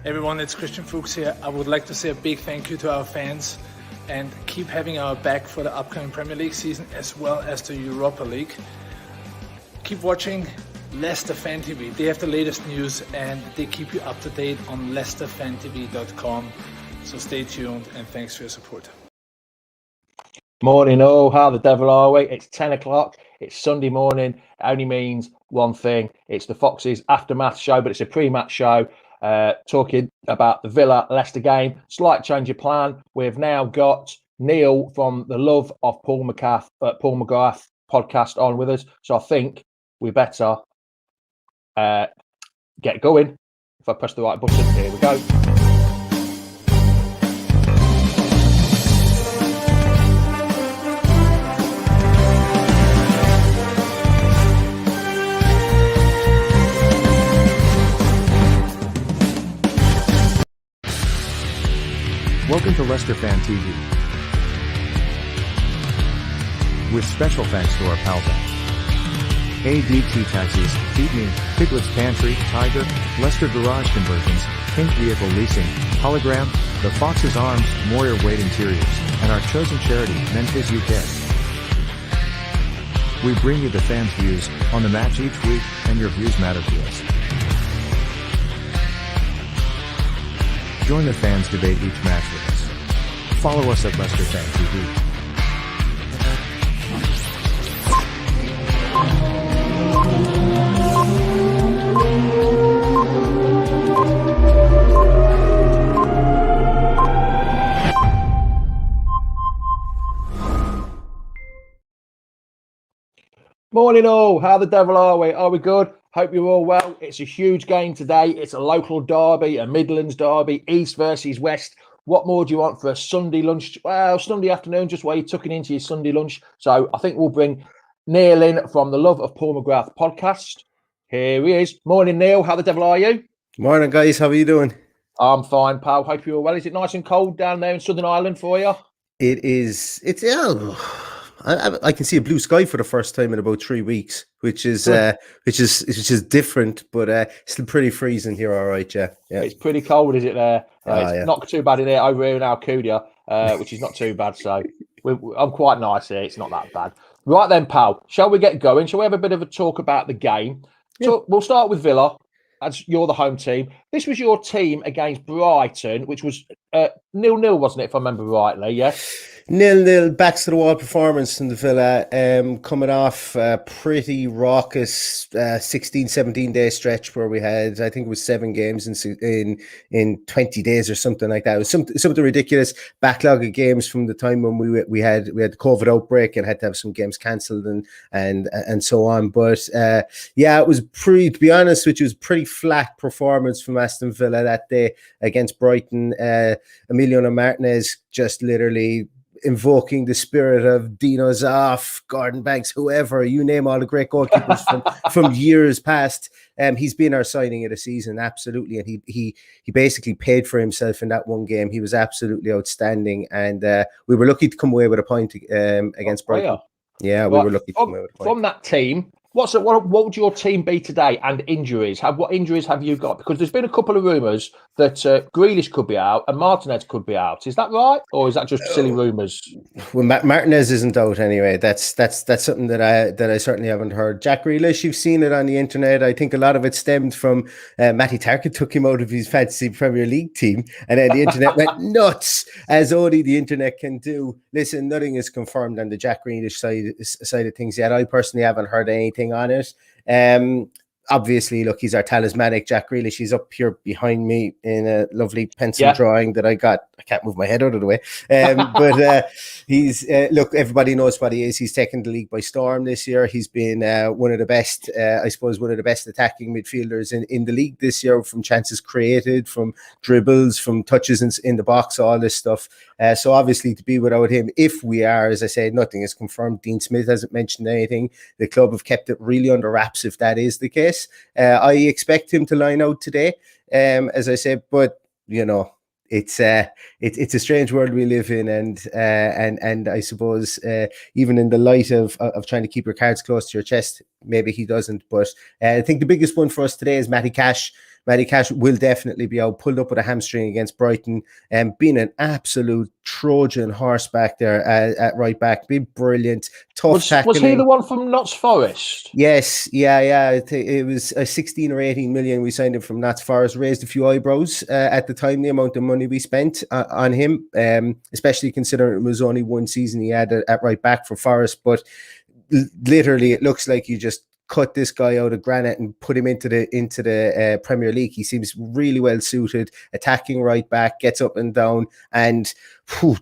Everyone, it's Christian Fuchs here. I would like to say a big thank you to our fans and keep having our back for the upcoming Premier League season as well as the Europa League. Keep watching Leicester Fan TV. They have the latest news and they keep you up to date on leicesterfantv.com. So stay tuned and thanks for your support. Morning all, how the devil are we? It's 10 o'clock, it's Sunday morning. It only means one thing, it's the Foxes Aftermath show, but it's a pre-match show. Talking about the Villa-Leicester game. Slight change of plan. We've now got Neil from the Love of Paul McGrath podcast on with us. So I think we better get going. If I press the right button, here we go. Welcome to Leicester Fan TV. With special thanks to our pal ADT Taxis, Feed Me, Piglet's Pantry, Tiger, Leicester Garage Conversions, Pink Vehicle Leasing, Hologram, The Fox's Arms, Moyer Wade Interiors, and our chosen charity, Memphis UK. We bring you the fans' views on the match each week, and your views matter to us. Join the fans debate each match with us. Follow us at Leicester Fan TV. Morning all, how the devil are we? Are we good? Hope you're all well. It's a huge game today. It's a local derby, a Midlands derby, East versus West. What more do you want for a Sunday lunch? Well, Sunday afternoon, just while you're tucking into your Sunday lunch. So I think we'll bring Neil in from the Love of Paul McGrath podcast. Here he is. Morning, Neil. How the devil are you? Morning, guys. How are you doing? I'm fine, pal. Hope you're well. Is it nice and cold down there in Southern Ireland for you? It is. I can see a blue sky for the first time in about 3 weeks, which is different, but still pretty freezing here. All right, yeah. It's pretty cold, is it there? It's not too bad in there over here in Alcudia, which is not too bad. So I'm quite nice here. It's not that bad. Right then, pal. Shall we get going? Shall we have a bit of a talk about the game? Yeah. So we'll start with Villa, as you're the home team. This was your team against Brighton, which was 0-0, wasn't it, if I remember rightly? Yes. 0-0, backs to the wall performance in the Villa, coming off a pretty raucous 16-17 day stretch where we had, I think it was 7 games in 20 days or something like that. It was something ridiculous, backlog of games from the time when we had the COVID outbreak and had to have some games cancelled and so on. But it was to be honest, which was pretty flat performance from Aston Villa that day against Brighton. Emiliano Martinez just literally invoking the spirit of Dino Zoff, Gordon Banks, whoever, you name all the great goalkeepers from years past. He's been our signing of the season, absolutely. And he basically paid for himself in that one game. He was absolutely outstanding. And we were lucky to come away with a point against Brighton. Yeah, we were lucky to come away with a point. From that team, what would your team be today? And injuries? What injuries have you got? Because there's been a couple of rumours that Grealish could be out and Martinez could be out. Is that right, or is that just silly rumours? Well, Martinez isn't out anyway. That's something that I certainly haven't heard. Jack Grealish, you've seen it on the internet. I think a lot of it stemmed from Matty Tarkett took him out of his fantasy Premier League team, and then the internet went nuts, as only the internet can do. Listen, nothing is confirmed on the Jack Grealish side of things yet. I personally haven't heard anything on it. Obviously, look, he's our talismanic Jack Grealish. He's up here behind me in a lovely pencil drawing that I got. I can't move my head out of the way. But he's, look, everybody knows what he is. He's taken the league by storm this year. He's been one of the best, one of the best attacking midfielders in the league this year, from chances created, from dribbles, from touches in the box, all this stuff. So obviously to be without him, if we are, as I said, nothing is confirmed. Dean Smith hasn't mentioned anything. The club have kept it really under wraps if that is the case. I expect him to line out today, as I said, but you know, it's a strange world we live in, and I suppose even in the light of trying to keep your cards close to your chest, maybe he doesn't. But I think the biggest one for us today is Matty Cash. Matty Cash will definitely be out, pulled up with a hamstring against Brighton, and being an absolute Trojan horse back there at right back. Been brilliant, tough tackling. Was he the one from Notts Forest? Yes, yeah. It was a 16 or 18 million we signed him from Notts Forest. Raised a few eyebrows at the time, the amount of money we spent on him, especially considering it was only one season he had at right back for Forest. But literally, it looks like you just cut this guy out of granite and put him into the Premier League. He seems really well suited, attacking right back, gets up and down, and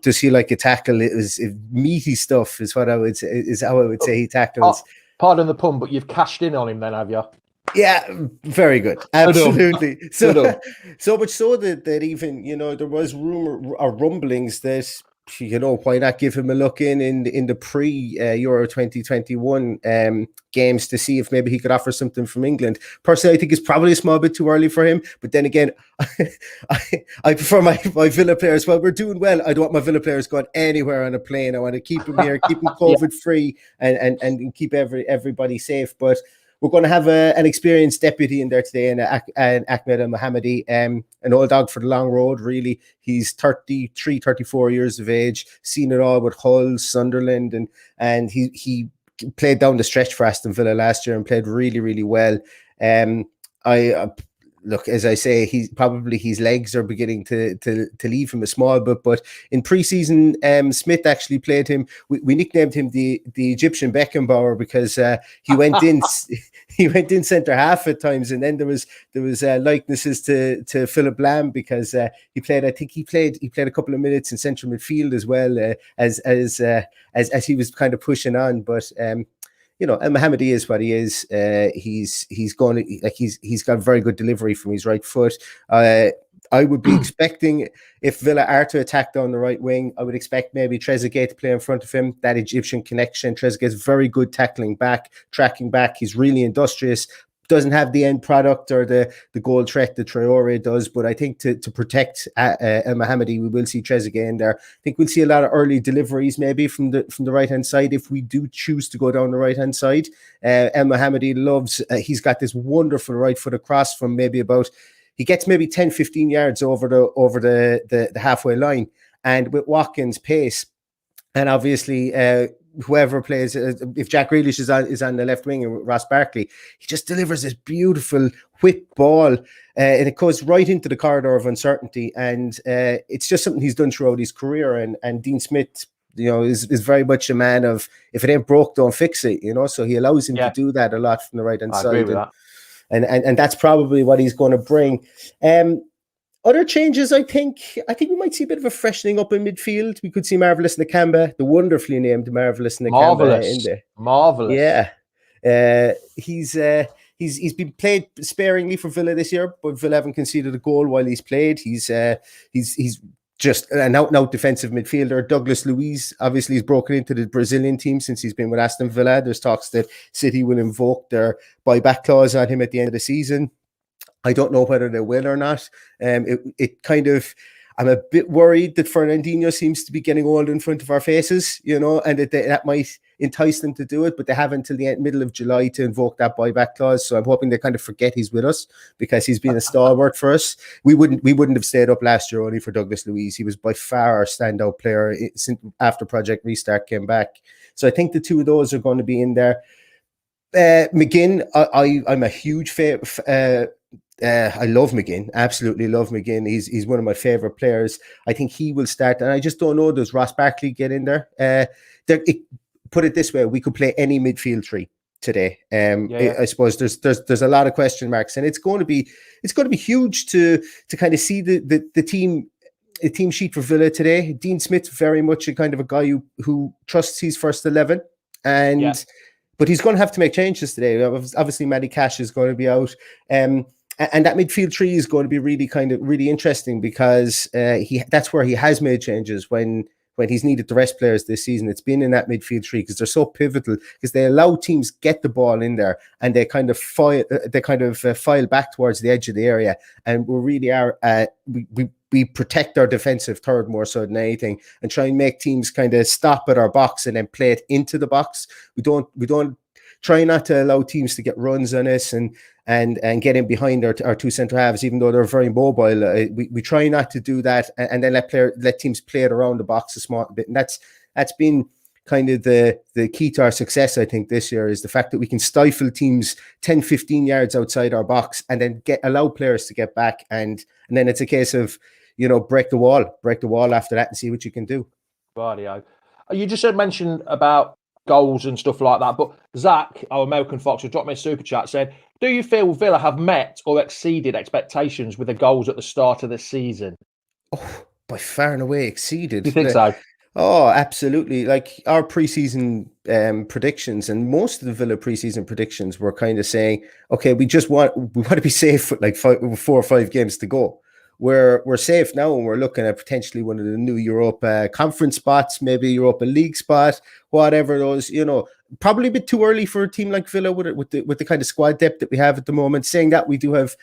does he like a tackle? It was meaty stuff, is what I would say. Is how I would say he tackles. Pardon the pun, but you've cashed in on him, then, have you? Yeah, very good. Absolutely. So much so that even, there was rumor or rumblings that, why not give him a look in the pre-Euro 2021 games to see if maybe he could offer something from England. Personally, I think it's probably a small bit too early for him. But then again, I prefer my Villa players. Well, we're doing well. I don't want my Villa players going anywhere on a plane. I want to keep them here, keep them COVID-free and keep everybody safe. But we're going to have an experienced deputy in there today, and Ahmed Mohammedi, an old dog for the long road, really. He's 33, 34 years of age, seen it all with Hull, Sunderland, and he played down the stretch for Aston Villa last year and played really, really well. Look, as I say, his legs are beginning to leave him a small bit. But in pre-season, Smith actually played him. We nicknamed him the Egyptian Beckenbauer because he went in centre half at times, and then there was likenesses to Philip Lamb because he played a couple of minutes in central midfield as well as he was kind of pushing on, but. And Mohammedi is what he is. He's got very good delivery from his right foot. I would be expecting, if Villa are to attack down the right wing, I would expect maybe Trezeguet to play in front of him. That Egyptian connection. Trezeguet's very good tackling back, tracking back. He's really industrious. Doesn't have the end product or the goal threat that Traore does, but I think to protect El Mohammedi, we will see Trezeguet in there. I think we'll see a lot of early deliveries maybe from the right hand side if we do choose to go down the right hand side. El Mohammedi he's got this wonderful right foot across from he gets maybe 10-15 yards over the halfway line, and with Watkins' pace, and obviously whoever plays, if Jack Grealish is on the left wing and Ross Barkley, he just delivers this beautiful whip ball, and it goes right into the corridor of uncertainty. And it's just something he's done throughout his career. And Dean Smith, is very much a man of, if it ain't broke, don't fix it. So he allows him to do that a lot from the right hand side. I agree with that. And that's probably what he's going to bring. Other changes, I think we might see a bit of a freshening up in midfield. We could see Marvelous Nakamba, the wonderfully named Marvelous Nakamba, in there. Marvelous. Yeah. He's been played sparingly for Villa this year, but Villa haven't conceded a goal while he's played. He's just an out-and-out defensive midfielder. Douglas Luiz obviously has broken into the Brazilian team since he's been with Aston Villa. There's talks that City will invoke their buyback clause on him at the end of the season. I don't know whether they will or not. I'm a bit worried that Fernandinho seems to be getting old in front of our faces, and that might entice them to do it, but they have until the middle of July to invoke that buyback clause. So I'm hoping they kind of forget he's with us because he's been a stalwart for us. We wouldn't have stayed up last year only for Douglas Luiz. He was by far our standout player after Project Restart came back. So I think the two of those are going to be in there. McGinn, I'm a huge fan. I love McGinn, absolutely love McGinn. He's one of my favourite players. I think he will start, and I just don't know, does Ross Barkley get in there? Put it this way, we could play any midfield three today. I suppose there's a lot of question marks, and it's going to be huge to kind of see the team sheet for Villa today. Dean Smith's very much a kind of a guy who trusts his first 11, but he's going to have to make changes today. Obviously, Matty Cash is going to be out. And that midfield three is going to be really interesting because that's where he has made changes when he's needed to rest players this season. It's been in that midfield three because they're so pivotal, because they allow teams get the ball in there and they kind of file back towards the edge of the area. And we really are we protect our defensive third more so than anything, and try and make teams kind of stop at our box and then play it into the box. We don't try not to allow teams to get runs on us and get in behind our two centre halves, even though they're very mobile. We try not to do that, and then let teams play it around the box a small bit, and that's been kind of the key to our success, I think, this year, is the fact that we can stifle teams 10, 15 yards outside our box and then allow players to get back. And then it's a case of, break the wall after that and see what you can do. Radio. You just mentioned about goals and stuff like that, but Zach, our American Fox, who dropped me a super chat, said, do you feel Villa have met or exceeded expectations with the goals at the start of the season? Oh, by far and away exceeded. Do you think so? Oh, absolutely. Like our preseason predictions, and most of the Villa preseason predictions were kind of saying, okay, we want to be safe with like 4 or 5 games to go. We're safe now, and we're looking at potentially one of the new Europa conference spots, maybe Europa League spot, whatever those, probably a bit too early for a team like Villa with the kind of squad depth that we have at the moment. Saying that, we do have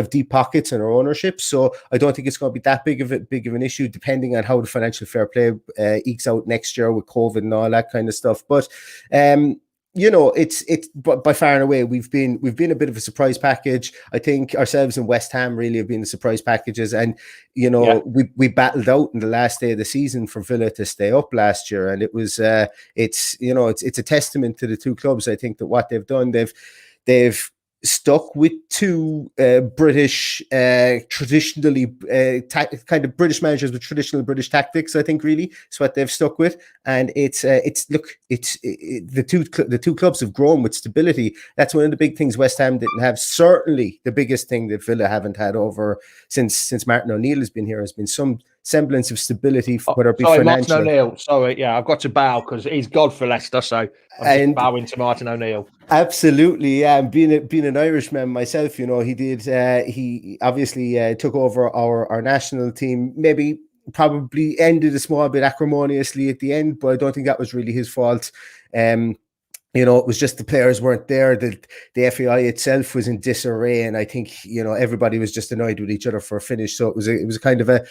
deep pockets in our ownership, so I don't think it's going to be that big of an issue, depending on how the financial fair play ekes out next year with COVID and all that kind of stuff. But it's by far and away we've been a bit of a surprise package. I think ourselves and West Ham really have been the surprise packages, and we battled out in the last day of the season for Villa to stay up last year, and it was it's a testament to the two clubs. I think that what they've done, they've stuck with two British traditionally kind of British managers with traditional British tactics. I think really is what they've stuck with, and the two clubs have grown with stability. That's one of the big things West Ham didn't have. Certainly the biggest thing that Villa haven't had over since Martin O'Neill has been here has been some semblance of stability, whether it be financial. Martin O'Neill. Sorry, yeah, I've got to bow because he's God for Leicester, so I'm just bowing to Martin O'Neill. Absolutely, yeah. Being an Irishman myself, he obviously took over our national team. Maybe probably ended a small bit acrimoniously at the end, but I don't think that was really his fault. It was just the players weren't there. The FAI itself was in disarray, and I think everybody was just annoyed with each other for a finish. So it was kind of a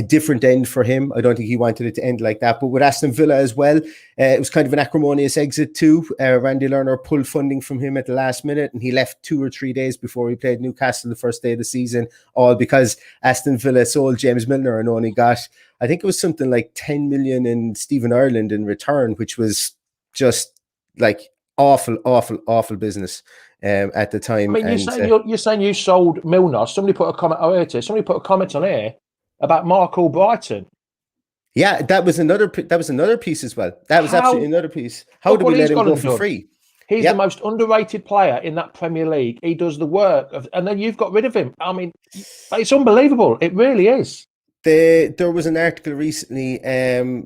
different end for him. I don't think he wanted it to end like that. But with Aston Villa as well, it was kind of an acrimonious exit too. Randy Lerner pulled funding from him at the last minute, and he left 2 or 3 days before he played Newcastle the first day of the season, all because Aston Villa sold James Milner and only got, I think it was something like 10 million in Stephen Ireland in return, which was just like awful business at the time. I mean, you're saying you sold Milner. Somebody put a comment on here about Mark Albrighton. Yeah, that was another piece as well. That was absolutely another piece. How do we let him go for free? He's the most underrated player in that Premier League. He does the work, and then you've got rid of him. I mean, it's unbelievable. It really is. There was an article recently,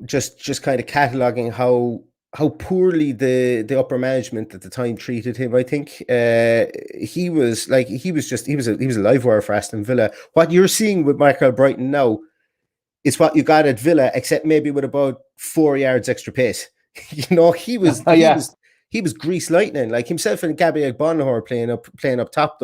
just kind of cataloguing how poorly the upper management at the time treated him. I think he was a live wire for Aston Villa. What you're seeing with Michael Brighton now is what you got at Villa, except maybe with about 4 yards extra pace. He was grease lightning. Like himself and Gabriel Bonhor playing up top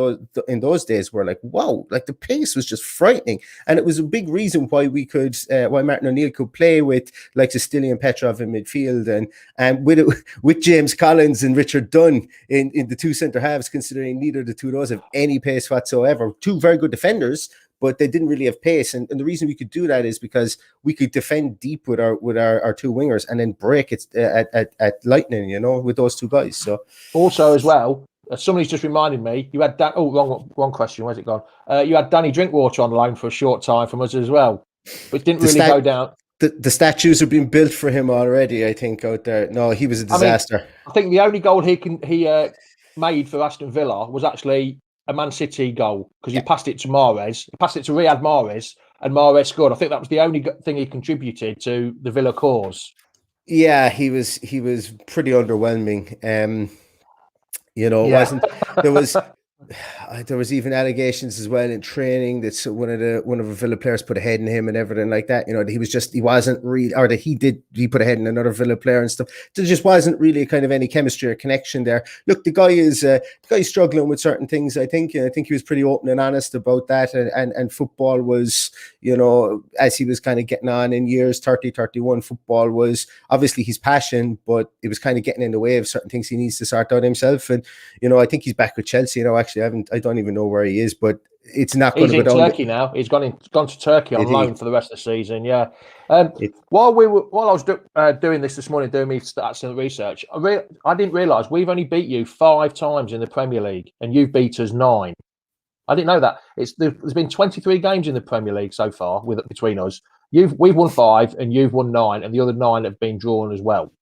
in those days were like, wow, like the pace was just frightening. And it was a big reason why why Martin O'Neill could play with like Stilian Petrov in midfield and with James Collins and Richard Dunn in the two centre halves, considering neither of the two of those have any pace whatsoever. Two very good defenders, but they didn't really have pace. And the reason we could do that is because we could defend deep with our two wingers and then break it at lightning, with those two guys. So also as well, somebody's just reminded me, you had wrong question. Where's it gone? You had Danny Drinkwater on loan for a short time from us as well, but didn't really go down. The statues have been built for him already, I think, out there. No, he was a disaster. I think the only goal he made for Aston Villa was actually a Man City goal, because he passed it to Mahrez. He passed it to Riyad Mahrez, and Mahrez scored. I think that was the only thing he contributed to the Villa cause. Yeah, he was pretty underwhelming. Wasn't there There was even allegations as well in training that one of the Villa players put a head in him and everything like that. You know, he wasn't really, or that he put a head in another Villa player and stuff. There just wasn't really kind of any chemistry or connection there. Look, the guy's struggling with certain things. I think he was pretty open and honest about that. And football was, you know, as he was kind of getting on in years 30, 31, football was obviously his passion, but it was kind of getting in the way of certain things he needs to sort out himself. And you know, I think he's back with Chelsea. You know, actually, I don't even know where he is, but it's not going to go down. He's in Turkey now. He's gone to Turkey on loan for the rest of the season. Yeah. While I was doing this morning, doing my stats and research, I didn't realise we've only beat you 5 times in the Premier League, and you've beat us 9. I didn't know that. There's been 23 games in the Premier League so far between us. We've won 5, and you've won 9, and the other 9 have been drawn as well.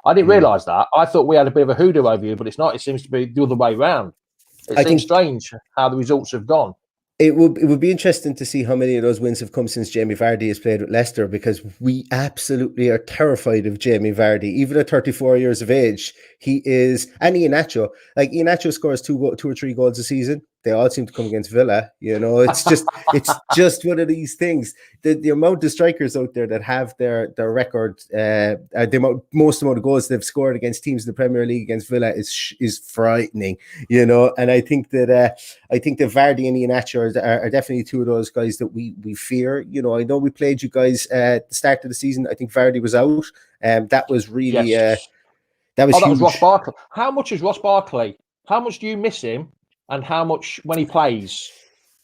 I didn't realise that. I thought we had a bit of a hoodoo over you, but it's not. It seems to be the other way around. It seems strange how the results have gone. It would be interesting to see how many of those wins have come since Jamie Vardy has played with Leicester, because we absolutely are terrified of Jamie Vardy. Even at 34 years of age, he is, and Iheanacho. Like, Iheanacho scores 2 or 3 goals a season. They all seem to come against Villa. You know, it's just one of these things. The amount of strikers out there that have their record, most amount of goals they've scored against teams in the Premier League against Villa is frightening. You know, and I think that Vardy and Iheanacho are definitely 2 of those guys that we fear. You know, I know we played you guys at the start of the season. I think Vardy was out. That was really that was huge. Was Ross Barkley. How much is Ross Barkley? How much do you miss him? And how much when he plays?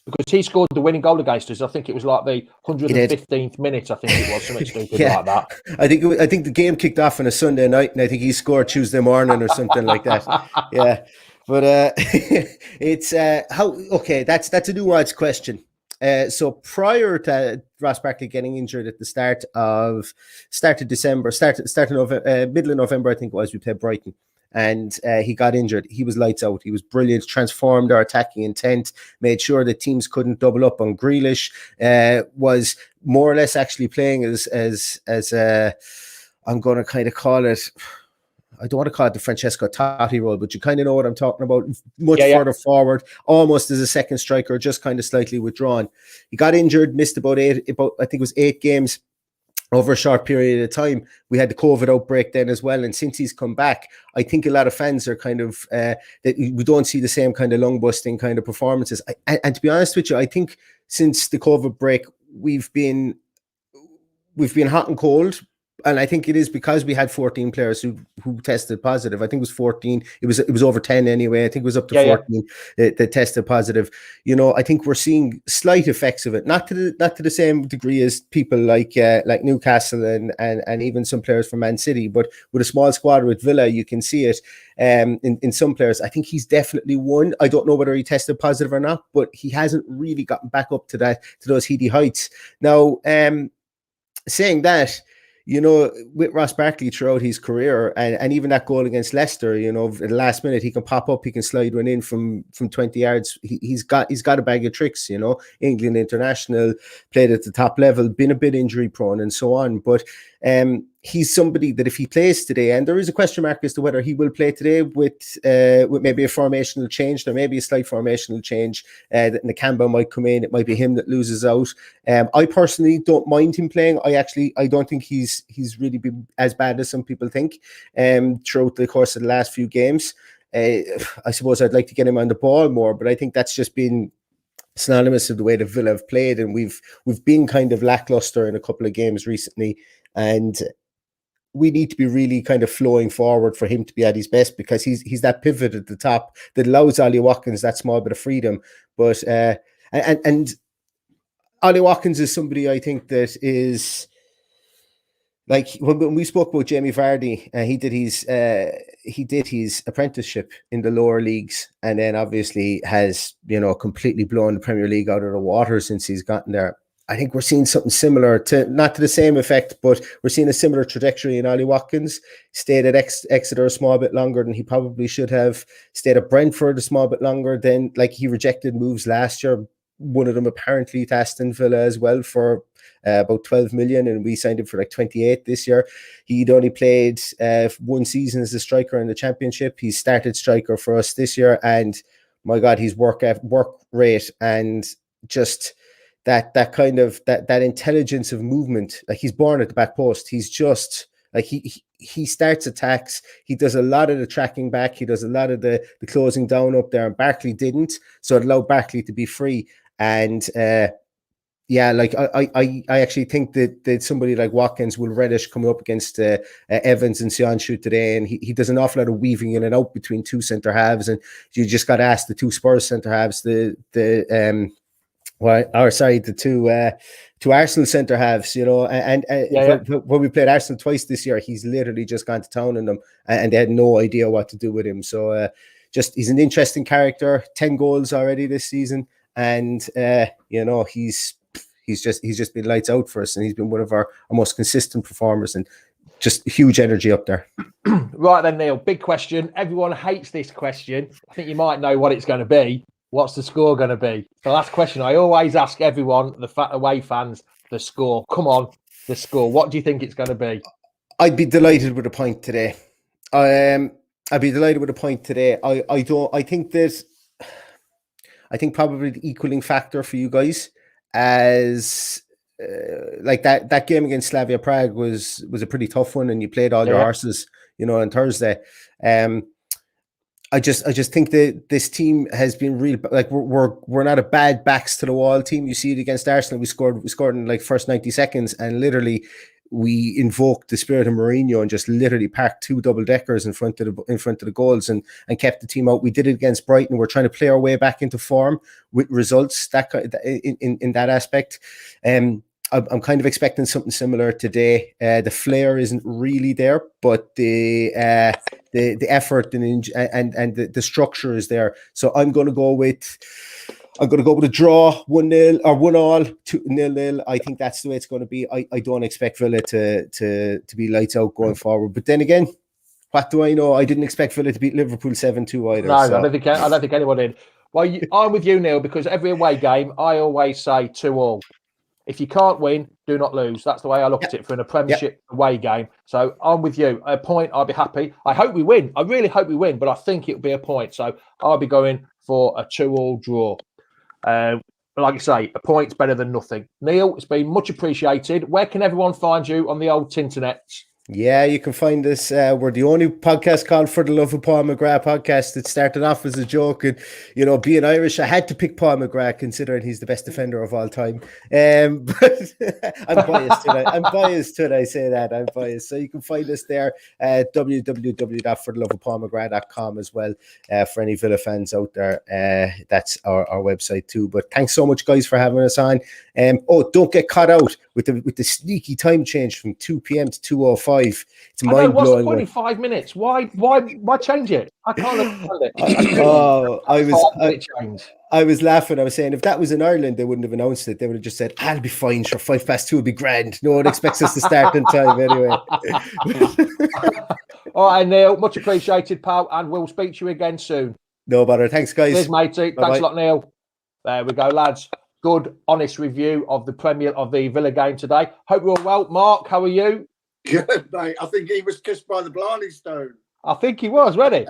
Because he scored the winning goal against us. I think it was like the 115th minute. I think it was something stupid like that. I think the game kicked off on a Sunday night, and I think he scored Tuesday morning or something like that. Yeah, but it's that's a nuanced question. So prior to Ross Barkley getting injured at the start of December, middle of November, I think it was, we played Brighton. And he got injured. He was lights out. He was brilliant, transformed our attacking intent, made sure that teams couldn't double up on Grealish, was more or less actually playing as I'm going to kind of call it, I don't want to call it the Francesco Totti role, but you kind of know what I'm talking about. Much further forward, almost as a second striker, just kind of slightly withdrawn. He got injured, missed about I think it was 8 games. Over a short period of time. We had the COVID outbreak then as well. And since he's come back, I think a lot of fans are kind of, that we don't see the same kind of lung busting kind of performances. And to be honest with you, I think since the COVID break, we've been hot and cold. And I think it is because we had 14 players who tested positive. I think it was 14. It was over 10 anyway. I think it was up to 14 that tested positive. You know, I think we're seeing slight effects of it, not to the same degree as people like Newcastle and even some players from Man City, but with a small squad with Villa, you can see it in some players. I think he's definitely one. I don't know whether he tested positive or not, but he hasn't really gotten back up to those heady heights. Now, saying that, you know, with Ross Barkley throughout his career, and even that goal against Leicester, you know, at the last minute, he can pop up, he can slide one in from 20 yards. He's got a bag of tricks, you know. England international, played at the top level, been a bit injury prone and so on. But he's somebody that if he plays today, and there is a question mark as to whether he will play today with maybe a formational change, there may be a slight formational change that Nakamba might come in. It might be him that loses out. I personally don't mind him playing. I don't think he's really been as bad as some people think throughout the course of the last few games. I suppose I'd like to get him on the ball more, but I think that's just been synonymous of the way the Villa have played, and we've been kind of lackluster in a couple of games recently, and we need to be really kind of flowing forward for him to be at his best, because he's that pivot at the top that allows Ollie Watkins that small bit of freedom. But and Ollie Watkins is somebody I think that is, like, when we spoke about Jamie Vardy, he did his apprenticeship in the lower leagues, and then obviously has, you know, completely blown the Premier League out of the water since he's gotten there. I think we're seeing something similar, to not to the same effect, but we're seeing a similar trajectory in Ollie Watkins. Stayed at Exeter a small bit longer than he probably should have. Stayed at Brentford a small bit longer. Then, like, he rejected moves last year. One of them apparently to Aston Villa as well for about 12 million, and we signed him for like 28 this year. He'd only played 1 season as a striker in the Championship. He started striker for us this year, and my God, his work rate and just that kind of that intelligence of movement. Like, he's born at the back post. He's just like he starts attacks. He does a lot of the tracking back. He does a lot of the closing down up there. And Barkley didn't, so it allowed Barkley to be free. And yeah, like I actually think that somebody like Watkins will relish coming up against Evans and Sionchu today, and he does an awful lot of weaving in and out between two centre halves, and you just got to ask the two Spurs centre halves, the two Arsenal centre halves, you know, and when we played Arsenal twice this year, he's literally just gone to town on them, and they had no idea what to do with him. So just he's an interesting character. 10 goals already this season, and you know, he's just been lights out for us, and he's been one of our most consistent performers, and just huge energy up there. Right then, Neil, big question. Everyone hates this question. I think you might know what it's going to be. What's the score going to be? The last question I always ask everyone, the away fans, the score. Come on, the score. What do you think it's going to be? I'd be delighted with a point today. I'd be delighted with a point today. I think probably the equaling factor for you guys, as like that game against Slavia Prague was a pretty tough one, and you played all your horses, you know, on Thursday. I just think that this team has been real. Like, we're not a bad backs to the wall team. You see it against Arsenal. We scored in like first 90 seconds, and literally we invoked the spirit of Mourinho and just literally parked two double deckers in front of the goals and kept the team out. We did it against Brighton. We're trying to play our way back into form with results in that aspect. I'm kind of expecting something similar today. The flair isn't really there, but the effort and the structure is there. So I'm going to go with a draw, 1-0 or 1-1, 2-0. I think that's the way it's going to be. I don't expect Villa to be lights out going forward. But then again, what do I know? I didn't expect Villa to beat Liverpool 7-2 either. No, so. I don't think anyone did. Well, I'm with you, Neil, because every away game, I always say 2-2. If you can't win, do not lose. That's the way I look at it for a Premiership away game. So I'm with you. A point, I'll be happy. I hope we win. I really hope we win, but I think it'll be a point. So I'll be going for a 2-2 draw. Like I say, a point's better than nothing. Neil, it's been much appreciated. Where can everyone find you on the old Tinternets? Yeah, you can find us. We're the only podcast called For the Love of Paul McGrath podcast. It started off as a joke, and you know, being Irish, I had to pick Paul McGrath considering he's the best defender of all time. But I'm biased today. I say that I'm biased. So you can find us there at www.fortheloveofpaulmcgrath.com as well. For any Villa fans out there, that's our website too. But thanks so much, guys, for having us on. Don't get caught out with the sneaky time change from 2 p.m. to 2:05. It's mind blowing. What's the point in 5 minutes? Why change it? I can't understand it. I was laughing. I was saying if that was in Ireland, they wouldn't have announced it. They would have just said, "I'll be fine. Sure, 2:05 will be grand. No one expects us to start in time anyway." All right, Neil, much appreciated, pal, and we'll speak to you again soon. No bother. Thanks, guys. Cheers, matey. Thanks a lot, Neil. There we go, lads. Good, honest review of the Villa game today. Hope you're all well. Mark, how are you? Good, mate. I think he was kissed by the Blarney Stone. I think he was, ready.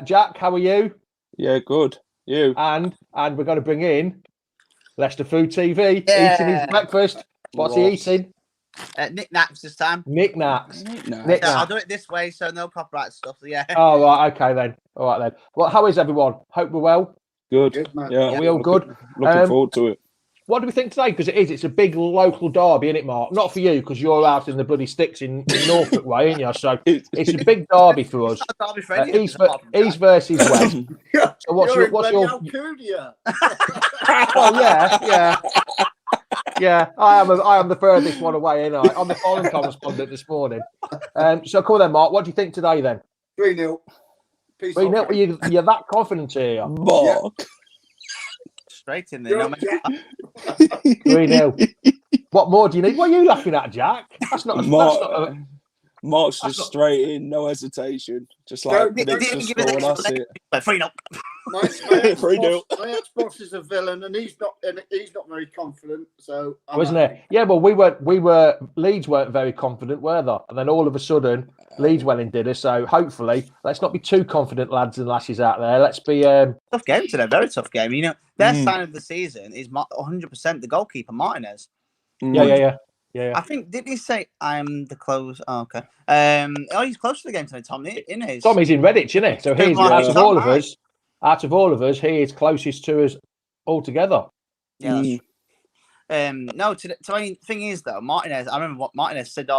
Jack, how are you? Yeah, good. You? And we're going to bring in Leicester Food TV, eating his breakfast. What's he eating? Knick-knacks this time. Knick-knacks. Yeah, I'll do it this way, so no copyright stuff. Yeah. Oh, right. Okay, then. All right, then. Well, how is everyone? Hope we're well. Good. Yeah. Are we all good? Looking forward to it. What do we think today? Because it's a big local derby, isn't it, Mark? Not for you, because you're out in the bloody sticks in Norfolk way, ain't you? So it's a big derby for us. East versus West. So what's your Alcudia. Well, yeah. I am the furthest one away, ain't I? I'm the foreign correspondent this morning. So come on then, Mark. What do you think today then? 3-0. 3-0. You're that confident here, Mark. Yeah. Straight in there. 3-0. What more do you need? What are you laughing at, Jack? That's not. Mark's just straight in, no hesitation. Just like Don't- predicts the Give it score, that's it. 3-0. My 3-0. ex-boss is a villain, and he's not very confident. So Wasn't it? Yeah, well, Leeds weren't very confident, were they? And then all of a sudden, Leeds went and did it. So hopefully, let's not be too confident, lads and lasses out there. Let's be. Tough game today, very tough game. You know, their sign of the season is 100% the goalkeeper, Martinez. Yeah. I think, did he say I'm the close? Oh, okay. He's close to the game today, Tom. In his Tommy's in Redditch, isn't it? So he's out of all of us, he is closest to us altogether. Yeah. No, the thing is though, Martinez. I remember what Martinez said.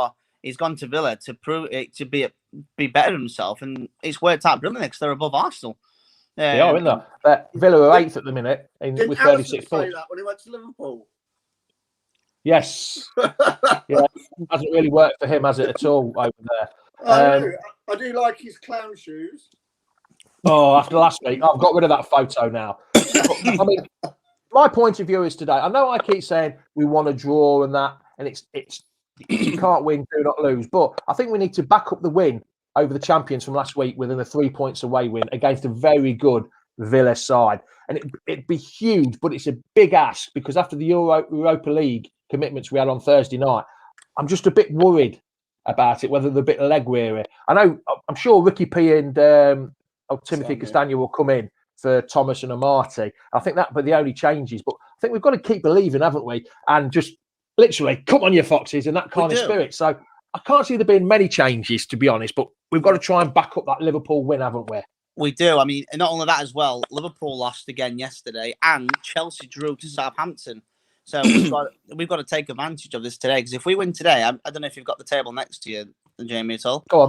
He's gone to Villa to prove it to be better himself, and it's worked out brilliantly because they're above Arsenal. They are, aren't they? Villa are 8th at the minute with 36 points. That when he went to Liverpool. Yes. Yeah, it hasn't really worked for him, has it, at all over there? I do like his clown shoes. Oh, after last week, I've got rid of that photo now. I mean, my point of view is today. I know I keep saying we want to draw and that, and it's you can't win, do not lose. But I think we need to back up the win over the champions from last week within a 3 points away win against a very good Villa side. And it'd be huge, but it's a big ask because after the Europa League commitments we had on Thursday night, I'm just a bit worried about it, whether they're a bit leg weary. I'm sure Ricky P and Timothy Castagna will come in for Thomas and Amati. I think that, but the only changes. But I think we've got to keep believing, haven't we? And just literally, come on, you foxes, and that kind of spirit. So I can't see there being many changes, to be honest. But we've got to try and back up that Liverpool win, haven't we? We do. I mean, not only that as well, Liverpool lost again yesterday, and Chelsea drew to Southampton. So we've got to take advantage of this today. Because if we win today, I don't know if you've got the table next to you, Jamie, at all. Go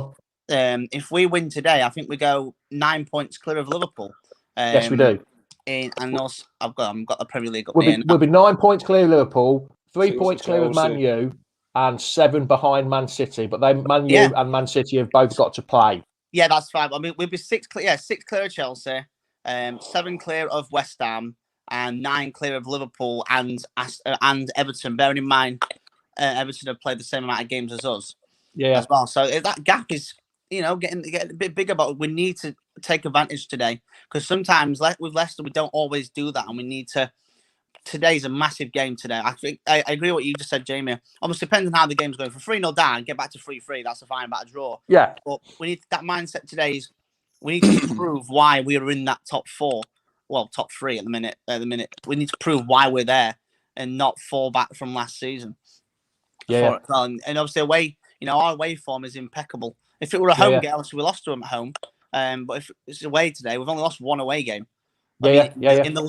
on. If we win today, I think we go 9 points clear of Liverpool. Yes, we do. And also, I've got the Premier League up We'll be 9 points clear of Liverpool, 3 points clear of Man U, and 7 behind Man City. But then Man U and Man City have both got to play. Yeah, that's fine. I mean, we'll be 6 clear. Yeah, 6 clear of Chelsea, 7 clear of West Ham, and 9 clear of Liverpool and Everton. Bearing in mind, Everton have played the same amount of games as us. Yeah. As well. So that gap is, getting a bit bigger. But we need to take advantage today because sometimes with Leicester we don't always do that, and we need to. Today's a massive game today. I think I agree with what you just said, Jamie. Almost depends on how the game's going. For 3-0 down, get back to 3-3. That's a fine about a draw. Yeah. But we need that mindset today. Is we need to prove why we are in that top 4. Well, top 3 at the minute. We need to prove why we're there and not fall back from last season. Yeah. And obviously away, our away form is impeccable. If it were a home game, obviously we lost to them at home. But if it's away today, we've only lost 1 away game. In the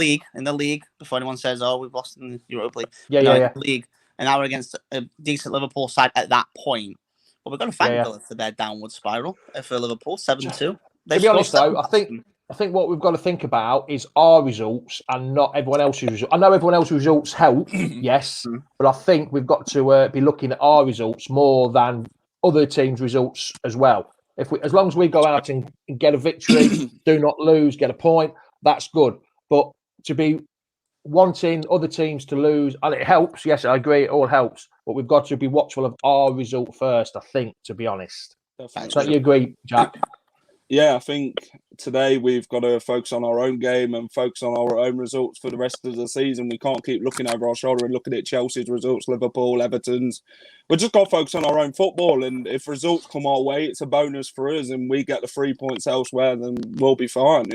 league, before anyone says, "Oh, we've lost in the Europa League." In the league, and now we're against a decent Liverpool side at that point. But we're going to thank Villa for their downward spiral for Liverpool 7-2. To be honest, though, I think what we've got to think about is our results and not everyone else's results. I know everyone else's results help, yes, but I think we've got to be looking at our results more than other teams' results as well. As long as we go out and get a victory, do not lose, get a point. That's good. But to be wanting other teams to lose, and it helps, yes, I agree, it all helps, but we've got to be watchful of our result first, I think, to be honest. Don't you agree, Jack? Yeah, I think today we've got to focus on our own game and focus on our own results for the rest of the season. We can't keep looking over our shoulder and looking at Chelsea's results, Liverpool, Everton's. We've just got to focus on our own football, and if results come our way, it's a bonus for us, and we get the 3 points elsewhere, then we'll be fine.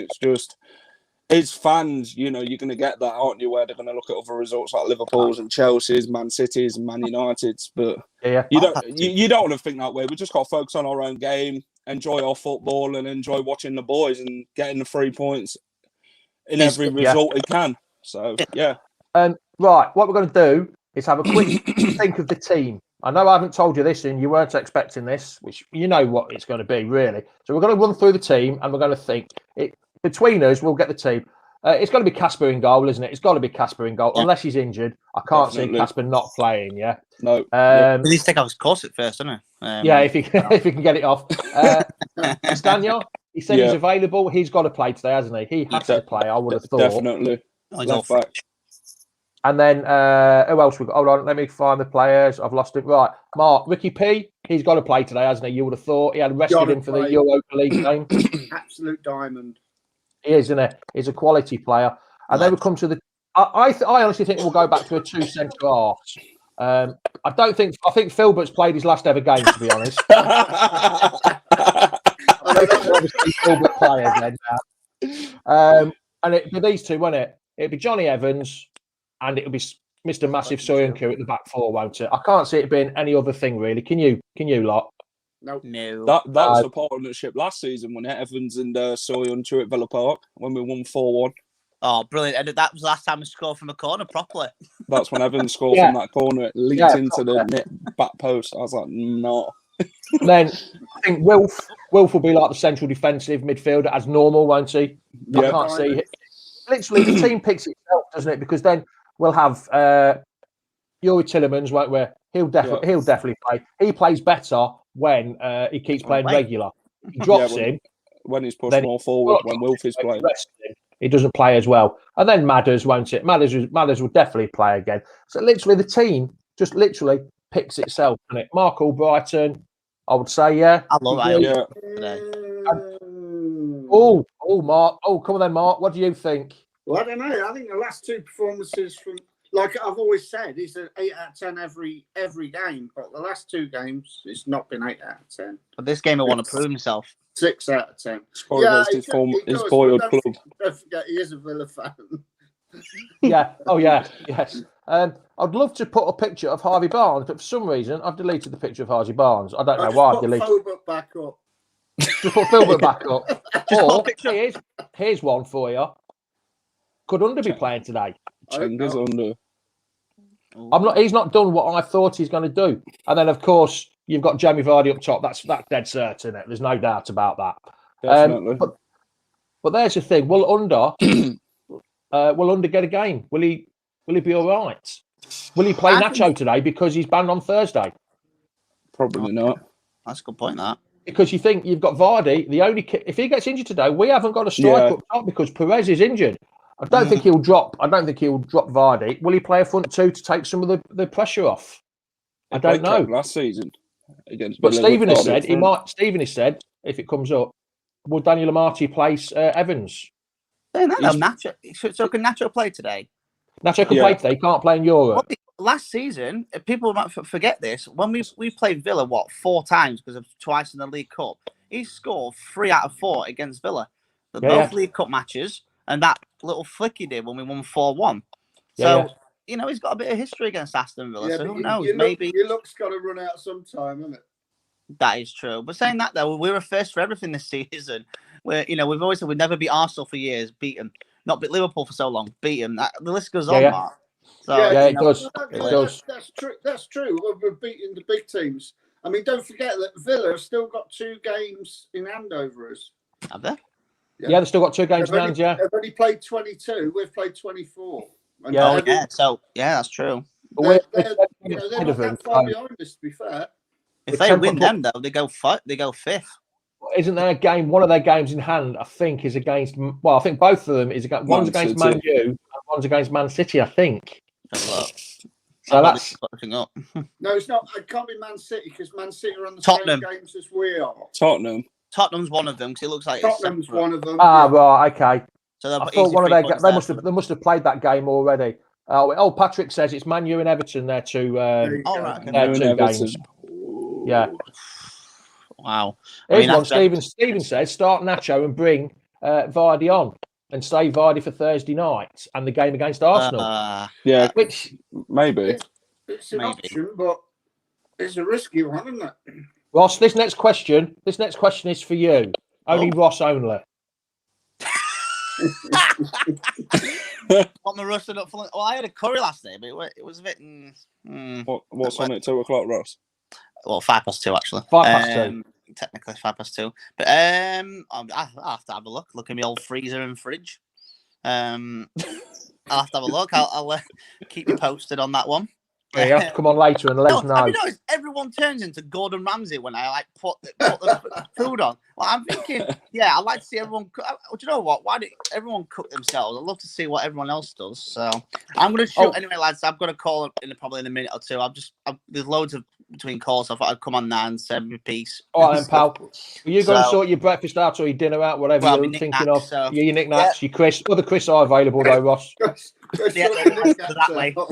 It's fans, you're going to get that, aren't you, where they're going to look at other results like Liverpool's and Chelsea's, Man City's and Man United's. But you don't want to think that way. We just got to focus on our own game, enjoy our football and enjoy watching the boys and getting the 3 points in every result we can. So, yeah. Right, what we're going to do is have a quick think of the team. I know I haven't told you this and you weren't expecting this, which you know what it's going to be, really. So we're going to run through the team and we're going to think. Between us, we'll get the team. It's got to be Casper in goal, isn't it? It's got to be Casper in goal, unless he's injured. I can't see Casper not playing. Yeah. No. He needs to take off his corset first, doesn't he? If he can get it off. Staniel, he said he's available. He's got to play today, hasn't he? He has to play. I would have thought. Definitely. Left back. And then who else we got? Hold on, let me find the players. I've lost it. Right, Mark, Ricky P. He's got to play today, hasn't he? You would have thought he had rested him for the Europa League game. Absolute diamond. He is, isn't he? He's a quality player. And then we come to the. I honestly think we'll go back to a 2 centre halves. I think Filbert's played his last ever game, to be honest. Obviously Filbert player then now. And it'd be these two, won't it? It'd be Johnny Evans and it'll be Mr. Massive Soyuncu at the back four, won't it? I can't see it being any other thing really. Can you lot? No. That was a partnership last season, when Evans and Soyuncu at Villa Park when we won 4-1. Oh, brilliant. And that was the last time we scored from a corner properly. That's when Evans scored from that corner. It leaked into the net back post. I was like, no. Then I think Wilf will be like the central defensive midfielder as normal, won't he? I can't see it. Literally, the team picks itself, doesn't it? Because then we'll have Yuri Tillemans, won't we? He'll definitely play. He plays better when he keeps playing regular. He drops him when he's pushed more forward. When Wilf is playing, he doesn't play as well. And then Madders, won't it? Madders will definitely play again. So literally, the team just literally picks itself, doesn't it? Mark Albrighton, I would say, yeah. I love that. Yeah. Mark. Oh, come on then, Mark. What do you think? Well, I don't know. I think the last two performances from, like I've always said, he's an 8 out of 10 every game. But the last two games, it's not been 8 out of 10. But this game, I want to prove himself. 6 out of 10. His boyhood club. Don't forget, he is a Villa fan. Yeah. Oh, yeah. Yes. I'd love to put a picture of Harvey Barnes, but for some reason, I've deleted the picture of Harvey Barnes. I don't know why I've deleted it. Back up. Just put Filbert back up. Or here's one for you. Could Under be playing today? Chenga's Under. He's not done what I thought he's going to do. And then, of course, you've got Jamie Vardy up top. That's dead certain. There's no doubt about that. Definitely. But there's the thing. Will Under get a game? Will he be all right? Will he play Nacho today because he's banned on Thursday? Probably not. That's a good point, that. Because you think you've got Vardy. If he gets injured today, we haven't got a striker up top because Perez is injured. I don't think he'll drop Vardy. Will he play a front two to take some of the pressure off? I don't know. Last season against. But Stephen has said he might. Stephen has said if it comes up, will Daniel Amati place Evans? Nacho. So can Nacho play today? Nacho can play today. He can't play in Europe. Last season, people might forget this. When we played Villa, 4 times because of twice in the League Cup, he scored 3 out of 4 against Villa. Both League Cup matches, and that little flick he did when we won 4-1. So he's got a bit of history against Aston Villa. So who knows? Maybe your luck's got to run out sometime, isn't it? That is true. But saying that though, we were first for everything this season. We've always said we'd never beat Arsenal for years, beaten. Not beat Liverpool for so long, beaten. The list goes on, Mark. So, it does. That's true. We're beating the big teams. I mean, don't forget that Villa have still got 2 games in hand over us. Have they? Yeah, they've still got 2 games in hand. Yeah, they've only played 22. We've played 24. So that's true. They're not that far behind us, to be fair. If they win them, though, they go 5th. Isn't there a game? One of their games in hand, I think, is against. Well, I think both of them is against. One's against Man U, and one's against Man City. I think. So that's up. No, it's not. It can't be Man City because Man City are on the Tottenham. same games as we are. Tottenham's one of them because it looks like Tottenham's one of them. Right, okay. So I thought one of their they must have played that game already. Patrick says it's Man U and Everton. They're 2 2 games. Yeah. Wow. Here's one. Stephen says start Nacho and bring Vardy on and save Vardy for Thursday night and the game against Arsenal. Which maybe it's an option, but it's a risky one, isn't it? Ross, this next question is for you. Only Ross only. Want me roasted up for? I had a curry last night, but it was a bit. What's on at 2 o'clock, Ross? Well, 2:05 actually. 2:05. Technically 2:05. But I'll have to have a look. Look at my old freezer and fridge. I'll have to have a look. I'll keep you posted on that one. Yeah, you have to come on later and let us know. Have you noticed everyone turns into Gordon Ramsay when I put the food on? Well, I'm thinking, I'd like to see everyone. Do you know what? Why do everyone cook themselves? I'd love to see what everyone else does. So I'm going to shoot anyway, lads. I've got a call probably in a minute or two. There's loads of between calls. So I thought I'd come on now and say my piece. All right, then, pal. Are you going to sort your breakfast out or your dinner out, whatever you're thinking of? So. Your knickknacks, your Chris. Other Chris are available though, Ross. That way. But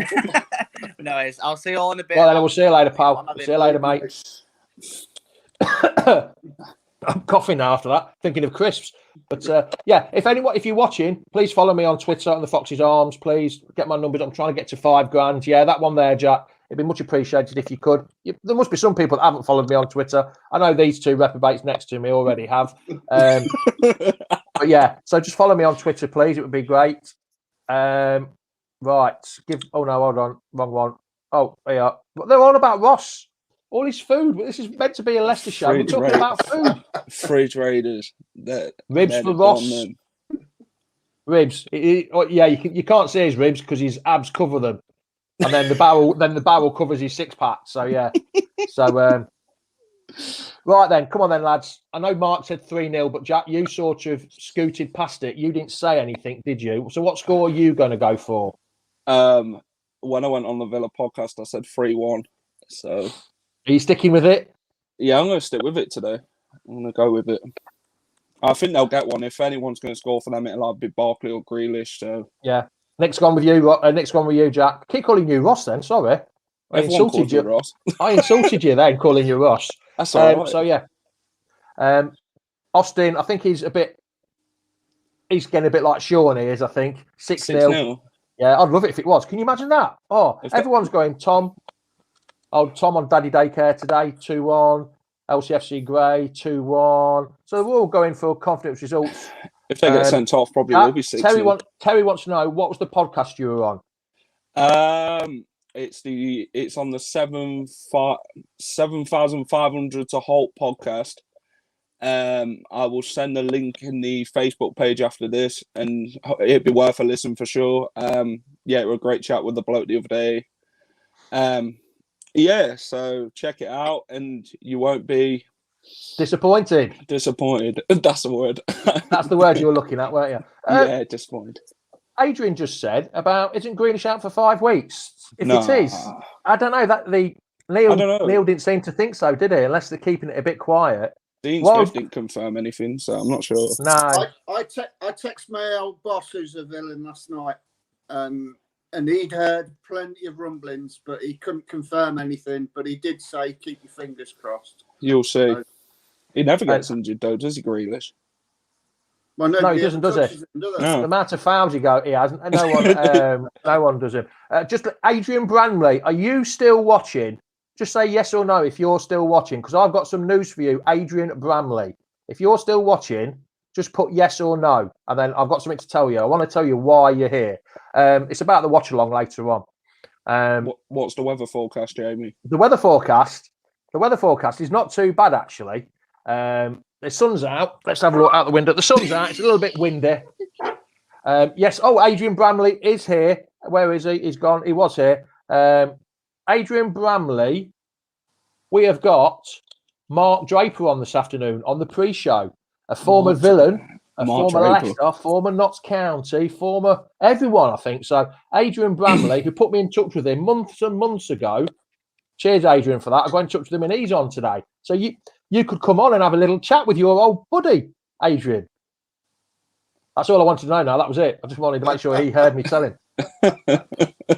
anyways, I'll see you all in a bit. Well, then we'll see you later, pal. See you later, mate. I'm coughing now after that, thinking of crisps. But if you're watching, please follow me on Twitter on the Fox's Arms. Please get my numbers. I'm trying to get to $5,000. Yeah, that one there, Jack. It'd be much appreciated if you could. There must be some people that haven't followed me on Twitter. I know these two reprobates next to me already have. But yeah, so just follow me on Twitter, please. It would be great. Right. Hold on. Wrong one. Oh, yeah. They're all about Ross. All his food. This is meant to be a Leicester show. We're talking about food. Fridge Raiders. Ribs for Ross. Ribs. You can't see his ribs because his abs cover them. And then the barrel covers his six pack. So yeah. Right then, come on then, lads. I know Mark said 3-0, but Jack, you sort of scooted past it. You didn't say anything, did you? So what score are you going to go for? When I went on the Villa podcast, I said 3-1. So are you sticking with it? Yeah, I'm going to stick with it today. I'm going to go with it. I think they'll get one. If anyone's going to score for them, it'll either be Barkley or Grealish. So yeah. Next one with you, Jack. I keep calling you Ross then. Sorry. I insulted you, Ross. I insulted you then, calling you Ross. That's all right. So yeah. Austin, I think he's getting a bit like Sean is, I think. 6-0. Yeah, I'd love it if it was. Can you imagine that? Oh, everyone's going Tom. Oh, Tom on Daddy Daycare today, 2-1. LCFC Grey, 2-1. So we're all going for confidence results. If they get sent off, probably will be 6. Terry wants to know, what was the podcast you were on? It's on the 7,500 to Halt podcast. I will send the link in the Facebook page after this, and it'd be worth a listen for sure. It was a great chat with the bloke the other day. So check it out, and you won't be disappointed. That's the word. That's the word you were looking at, weren't you? Disappointed. Adrian just said about, isn't Grealish out for 5 weeks? It is, I don't know. Neil didn't seem to think so, did he? Unless they're keeping it a bit quiet. Dean Smith didn't confirm anything, so I'm not sure. No. I text my old boss, who's a villain, last night, and he'd heard plenty of rumblings, but he couldn't confirm anything. But he did say, keep your fingers crossed. You'll see. He never gets injured, though, does he, Grealish? Well, no, he doesn't, does he? No. The amount of fouls he hasn't. No one does him. Just Adrian Branley, are you still watching? Just say yes or no if you're still watching, because I've got some news for you, Adrian Branley. If you're still watching, just put yes or no, and then I've got something to tell you. I want to tell you why you're here. It's about the watch along later on. What's the weather forecast, Jamie? The weather forecast is not too bad actually. The sun's out. Let's have a look out the window. The sun's out. It's a little bit windy. Yes. Oh, Adrian Bramley is here. Where is he? He's gone. He was here. Adrian Bramley. We have got Mark Draper on this afternoon on the pre-show. A former villain, former Leicester, former Notts County, former everyone, I think. So Adrian Bramley, who put me in touch with him months and months ago. Cheers, Adrian, for that. I got in touch with him and he's on today. So you could come on and have a little chat with your old buddy, Adrian. That's all I wanted to know now. That was it. I just wanted to make sure he heard me tell him.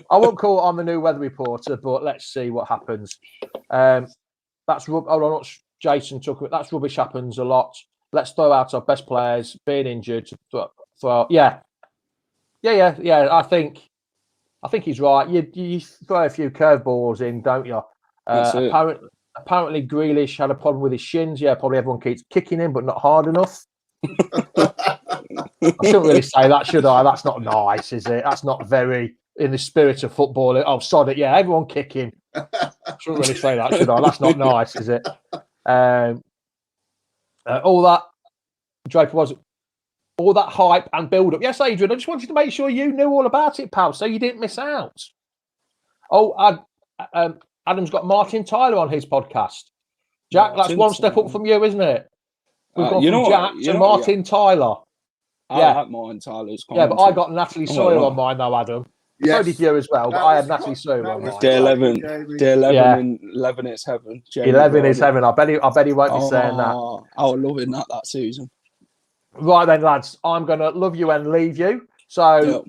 I won't call it on the new weather reporter, but let's see what happens. Jason took it. That's rubbish happens a lot. Let's throw out our best players being injured. I think he's right. You throw a few curveballs in, don't you? Apparently, Grealish had a problem with his shins. Yeah, probably everyone keeps kicking him, but not hard enough. I shouldn't really say that, should I? That's not nice, is it? That's not very in the spirit of football. Oh, sod it. Yeah, everyone kick him. Shouldn't really say that, should I? That's not nice, is it? All that Draper was all that hype and build up. Yes, Adrian, I just wanted to make sure you knew all about it, pal, so you didn't miss out. Oh, Adam's got Martin Tyler on his podcast. Jack, that's one step up from you, isn't it? We've gone from Jack to Martin Tyler. I like Martin Tyler's commentary. Yeah, but I got Natalie Sawyer on mine though, Adam. Yes. So did you as well, but I had Natalie Sawyer on mine. Day 11 and 11 is heaven. 11 is heaven. I bet he won't be saying that. I was loving that season. Right then, lads, I'm going to love you and leave you. So,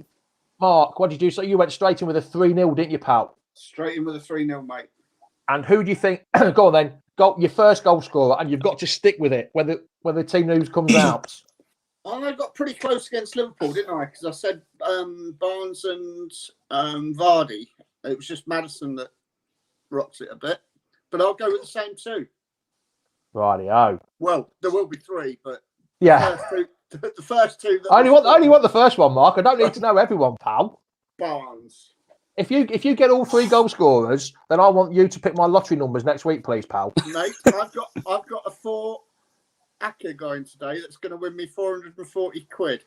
Mark, what did you do? So you went straight in with a 3-0, didn't you, pal? Straight in with a 3-0, mate. And who do you think? Go on then. Your first goal scorer, and you've got to stick with it when the team news comes out. I got pretty close against Liverpool, didn't I? Because I said Barnes and Vardy. It was just Maddison that rocks it a bit. But I'll go with the same two. Righty-o. Well, there will be three, but yeah, the first two. I only want the first one, Mark. I don't need to know everyone, pal. Barnes. If you get all 3 goal scorers, then I want you to pick my lottery numbers next week, please, pal. Mate, I've got a 4 Acker going today that's going to win me 440 quid.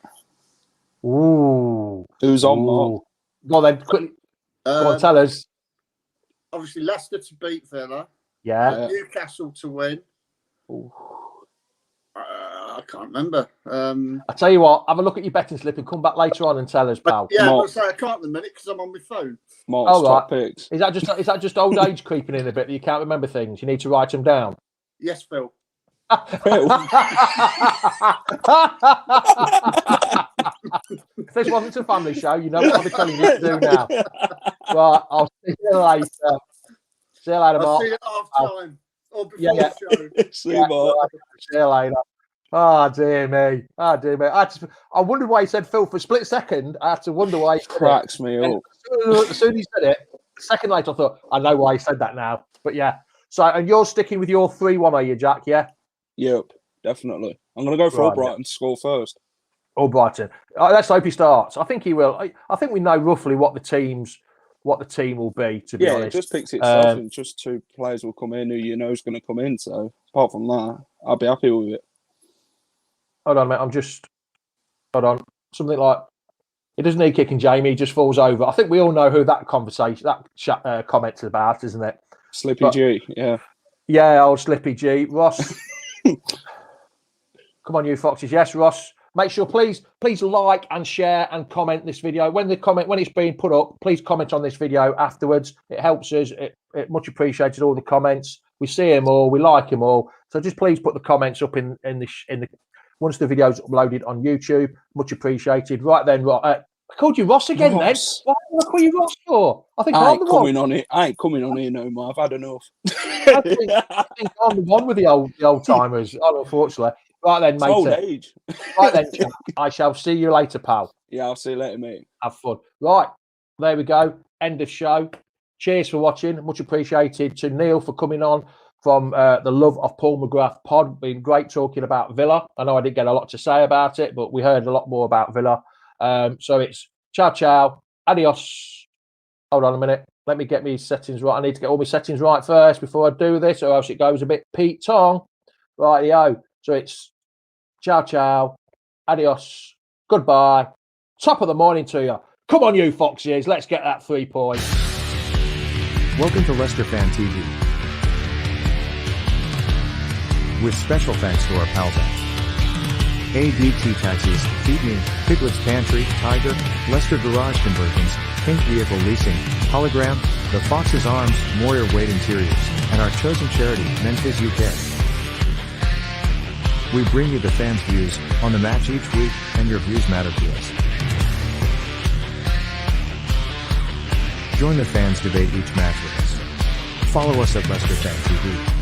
Ooh. Who's on, Mark? Go on then, quickly. Go on, tell us. Obviously, Leicester to beat Villa. Yeah. Newcastle to win. I can't remember. I tell you what, have a look at your betting slip and come back later on and tell us, pal. Yeah, Mark, I can't at the minute because I'm on my phone. Mark's top picks. Is that just old age creeping in a bit that you can't remember things? You need to write them down. Yes, Phil. If this wasn't a family show, you know what I'll be telling you to do now. Right, I'll see you later. See you later, Mark. I'll see you at half-time. Or before the show. See you, Mark. See you later. Oh, dear me. I wondered why he said Phil for a split second. I had to wonder why he said cracks me up. As soon as he said it, a second later, I thought, I know why he said that now. But yeah. So, and you're sticking with your 3-1, are you, Jack? Yeah? Yep, definitely. I'm going to go for Brighton to score first. Brighton. Let's hope he starts. I think he will. I think we know roughly what the team will be, to be honest. Yeah, it just picks itself and just 2 players will come in who you know is going to come in. So, apart from that, I'll be happy with it. Hold on, mate. Hold on. Something like, he doesn't need kicking Jamie, he just falls over. I think we all know who that comment's about, isn't it? G, yeah. Yeah, old Slippy G. Ross. Come on, you foxes. Yes, Ross. Make sure, please like and share and comment this video. When it's being put up, please comment on this video afterwards. It helps us. It much appreciated, all the comments. We see them all. We like them all. So just please put the comments up in the once the video's uploaded on YouTube. Much appreciated. Right then, I called you Ross again, Ross. Then. Why did I call you Ross for? I think I'm the one. I ain't coming on here no more. I've had enough. I think I'm the one with the old timers, unfortunately. Right then, mate. Old age. Right then, Jack, I shall see you later, pal. Yeah, I'll see you later, mate. Have fun. Right, there we go. End of show. Cheers for watching. Much appreciated to Neil for coming on from the Love of Paul McGrath pod. Been great talking about Villa. I know I didn't get a lot to say about it, but we heard a lot more about Villa. So it's ciao, adios. Hold on a minute. Let me get my settings right. I need to get all my settings right first before I do this, or else it goes a bit Pete Tong. Rightio. So it's ciao, adios, goodbye. Top of the morning to you. Come on, you foxes. Let's get that 3 points. Welcome to Leicester Fan TV. With special thanks to our pals at ADT Taxis, Feed Me, Piglet's Pantry, Tiger, Leicester Garage Conversions, Pink Vehicle Leasing, Hologram, The Fox's Arms, Moyer Wade Interiors, and our chosen charity, Memphis UK. We bring you the fans' views on the match each week, and your views matter to us. Join the fans' debate each match with us. Follow us at Leicester Fan TV.